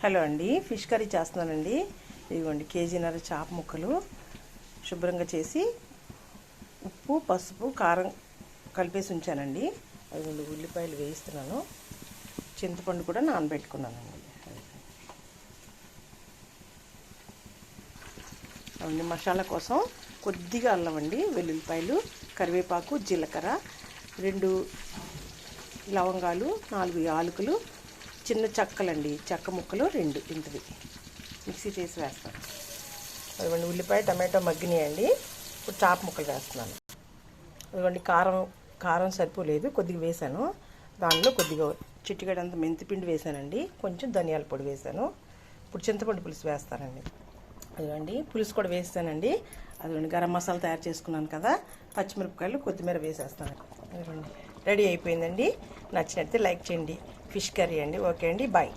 Hello అండి, fish curry చేస్తున్నానండి. ఇదిగోండి కేజీన్నర చేప ముక్కలు శుభ్రంగా చేసి ఉప్పు పసుపు కారం కలిపేసి ఉంచానండి. అదిగోండి ఉల్లిపాయలు వేయిస్తున్నాను. చింతపండు కూడా నానబెట్టుకున్నానండి. అవన్నీ మసాలా కోసం కొద్దిగా అల్లం అండి, వెల్లుల్లిపాయలు, కరివేపాకు, జీలకర్ర, 2 లవంగాలు, 4 యాలకులు, చిన్న చెక్కలండి, చెక్క ముక్కలు 2 ఇంటివి మిక్సీ చేసి వేస్తాను. అదిగోండి ఉల్లిపాయ టమాటో మగ్గినాయండి. ఇప్పుడు చేప ముక్కలు వేస్తున్నాను. అదిగోండి కారం సరిపోలేదు, కొద్దిగా వేసాను. దానిలో కొద్దిగా చిటికెడంత మెంతిపిండి వేసానండి, కొంచెం ధనియాల పొడి వేసాను. ఇప్పుడు చింతపండు పులుసు వేస్తానండి. అదిగోండి పులుసు కూడా వేస్తానండి. అదిగోండి గరం మసాలా తయారు చేసుకున్నాను కదా, పచ్చిమిరపకాయలు కొత్తిమీర వేసేస్తాను. అదిగోండి రెడీ అయిపోయిందండి. నచ్చినట్లయితే లైక్ చేయండి. ఫిష్ కర్రీ అండి. ఓకే అండి, బాయ్.